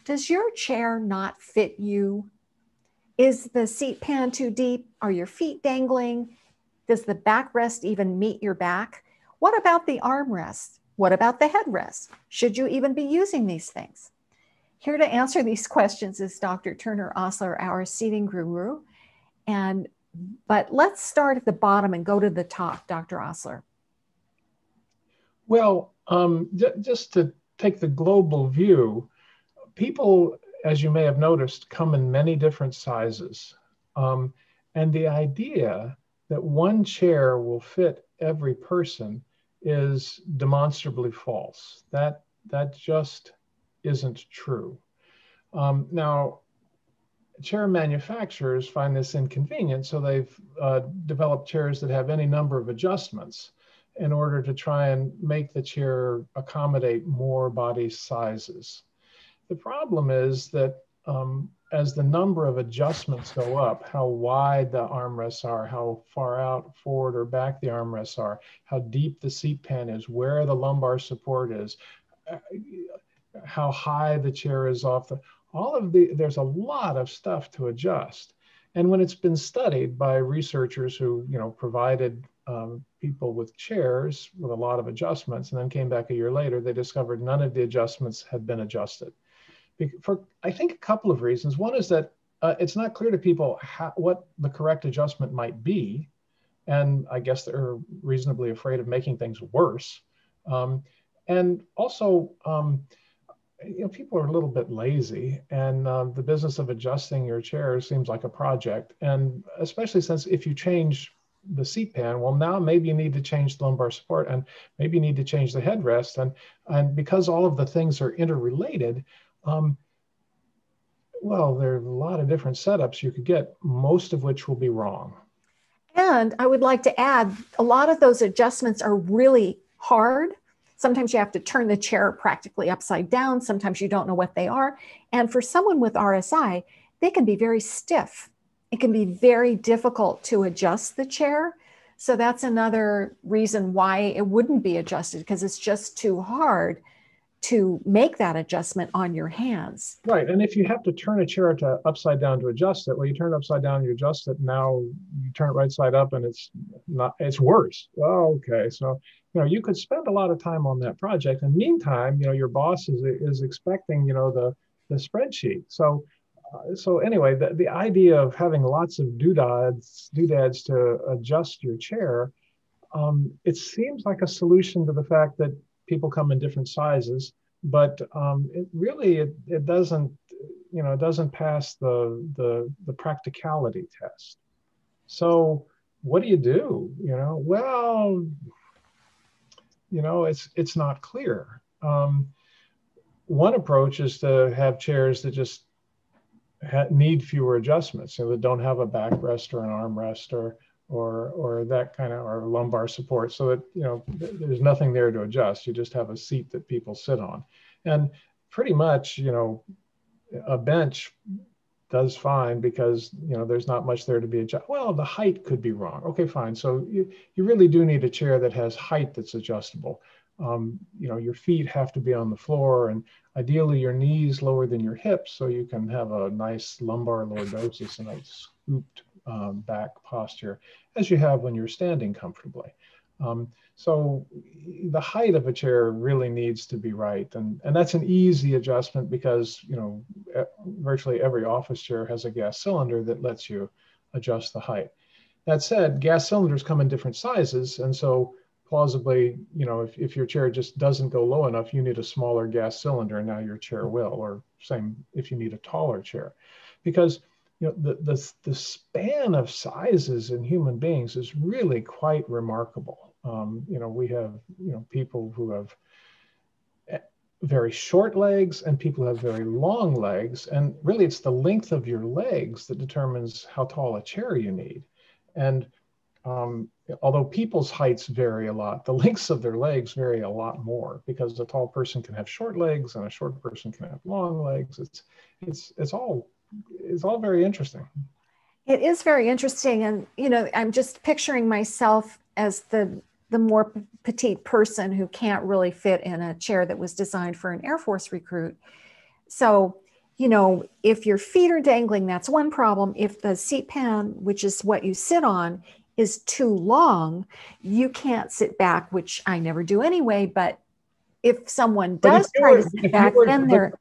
Does your chair not fit you? Is the seat pan too deep? Are your feet dangling? Does the backrest even meet your back? What about the armrest? What about the headrest? Should you even be using these things? Here to answer these questions is Dr. Turner Osler, our seating guru. But let's start at the bottom and go to the top, Dr. Osler. Well, just to take the global view, people, as you may have noticed, come in many different sizes. And the idea that one chair will fit every person is demonstrably false. That just isn't true. Now, chair manufacturers find this inconvenient, so they've developed chairs that have any number of adjustments in order to try and make the chair accommodate more body sizes. The problem is that as the number of adjustments go up, how wide the armrests are, how far out, forward or back the armrests are, how deep the seat pan is, where the lumbar support is, how high the chair is off there's a lot of stuff to adjust. And when it's been studied by researchers who, provided people with chairs with a lot of adjustments and then came back a year later, they discovered none of the adjustments had been adjusted. For, I think, a couple of reasons. One is that it's not clear to people what the correct adjustment might be. And I guess they're reasonably afraid of making things worse. And also, people are a little bit lazy, and the business of adjusting your chair seems like a project. And especially since if you change the seat pan, well, now maybe you need to change the lumbar support, and maybe you need to change the headrest. And because all of the things are interrelated, well, there are a lot of different setups you could get, most of which will be wrong. And I would like to add, a lot of those adjustments are really hard. Sometimes you have to turn the chair practically upside down. Sometimes you don't know what they are. And for someone with RSI, they can be very stiff. It can be very difficult to adjust the chair. So that's another reason why it wouldn't be adjusted, because it's just too hard to make that adjustment on your hands. Right. And if you have to turn a chair upside down to adjust it, well, you turn it upside down, you adjust it. Now you turn it right side up and it's worse. Oh, okay. So, you could spend a lot of time on that project. And meantime, your boss is expecting, the spreadsheet. So anyway, the idea of having lots of doodads to adjust your chair, it seems like a solution to the fact that people come in different sizes, but it doesn't, it doesn't pass the practicality test. So what do you do? Well, it's not clear. One approach is to have chairs that just need fewer adjustments, that don't have a backrest or an armrest or that kind of, or lumbar support, so that, there's nothing there to adjust. You just have a seat that people sit on. And pretty much, a bench does fine because, there's not much there to be adjusted. Well, the height could be wrong. Okay, fine. So you really do need a chair that has height that's adjustable. Your feet have to be on the floor, and ideally your knees lower than your hips, so you can have a nice lumbar lordosis and a scooped back posture as you have when you're standing comfortably. So the height of a chair really needs to be right. And that's an easy adjustment because, virtually every office chair has a gas cylinder that lets you adjust the height. That said, gas cylinders come in different sizes. And so plausibly, if your chair just doesn't go low enough, you need a smaller gas cylinder, and now your chair will, or same if you need a taller chair. Because the span of sizes in human beings is really quite remarkable. We have, people who have very short legs and people who have very long legs. And really it's the length of your legs that determines how tall a chair you need. And although people's heights vary a lot, the lengths of their legs vary a lot more, because a tall person can have short legs and a short person can have long legs. It's all very interesting. It is very interesting. And, I'm just picturing myself as the more petite person who can't really fit in a chair that was designed for an Air Force recruit. So if your feet are dangling, that's one problem. If the seat pan, which is what you sit on, is too long, you can't sit back, which I never do anyway. But if someone does try to sit back, then their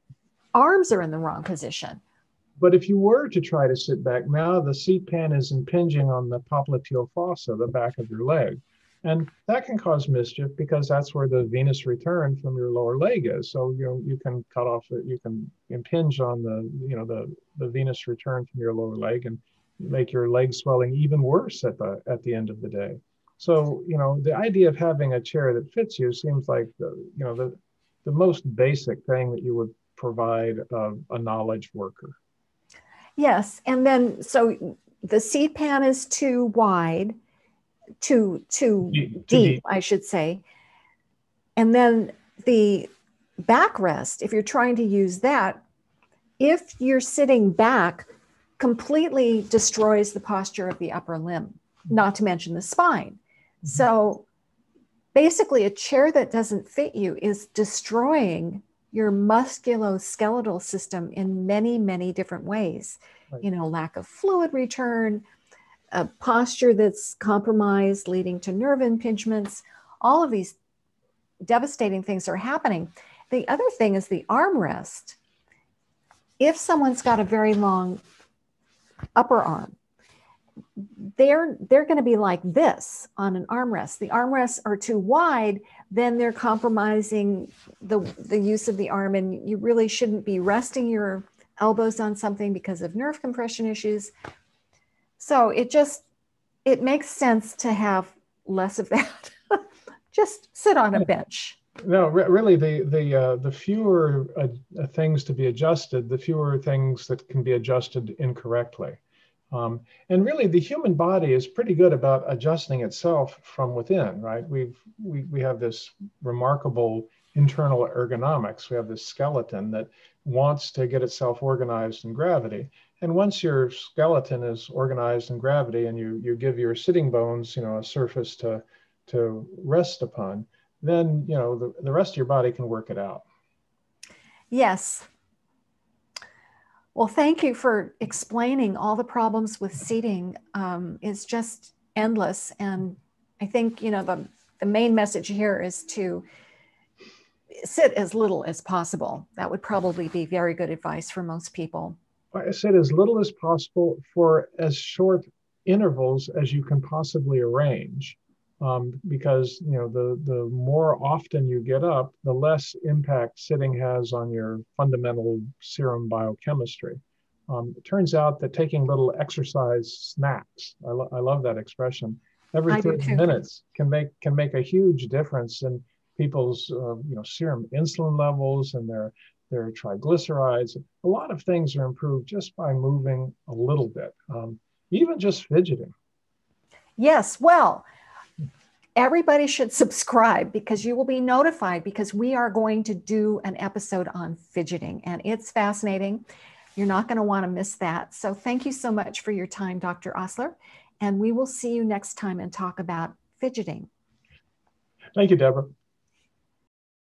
arms are in the wrong position. But if you were to try to sit back, now the seat pan is impinging on the popliteal fossa, the back of your leg. And that can cause mischief because that's where the venous return from your lower leg is. So you can cut off, you can impinge on the venous return from your lower leg and make your leg swelling even worse at the end of the day. So the idea of having a chair that fits you seems like the most basic thing that you would provide a knowledge worker. Yes, and then so the seat pan is too wide. Too deep, I should say. And then the backrest, if you're trying to use that, if you're sitting back, completely destroys the posture of the upper limb, not to mention the spine. So basically, a chair that doesn't fit you is destroying your musculoskeletal system in many, many different ways. Right. Lack of fluid return, a posture that's compromised, leading to nerve impingements. All of these devastating things are happening. The other thing is the armrest. If someone's got a very long upper arm, they're going to be like this on an armrest. The armrests are too wide, then they're compromising the use of the arm, and you really shouldn't be resting your elbows on something because of nerve compression issues. So it makes sense to have less of that. Just sit on a bench. No, really, the fewer things to be adjusted, the fewer things that can be adjusted incorrectly. And really, the human body is pretty good about adjusting itself from within, right? We have this remarkable internal ergonomics. We have this skeleton that wants to get itself organized in gravity. And once your skeleton is organized in gravity and you give your sitting bones, a surface to rest upon, then, the rest of your body can work it out. Yes. Well, thank you for explaining all the problems with seating. It's just endless. And I think, the main message here is to sit as little as possible. That would probably be very good advice for most people. I said as little as possible for as short intervals as you can possibly arrange, because the more often you get up, the less impact sitting has on your fundamental serum biochemistry. It turns out that taking little exercise snacks, I love that expression, every 30 minutes can make a huge difference in people's serum insulin levels and their triglycerides. A lot of things are improved just by moving a little bit, even just fidgeting. Yes, well, everybody should subscribe because you will be notified, because we are going to do an episode on fidgeting, and it's fascinating. You're not going to want to miss that. So thank you so much for your time, Dr. Osler, and we will see you next time and talk about fidgeting. Thank you, Deborah.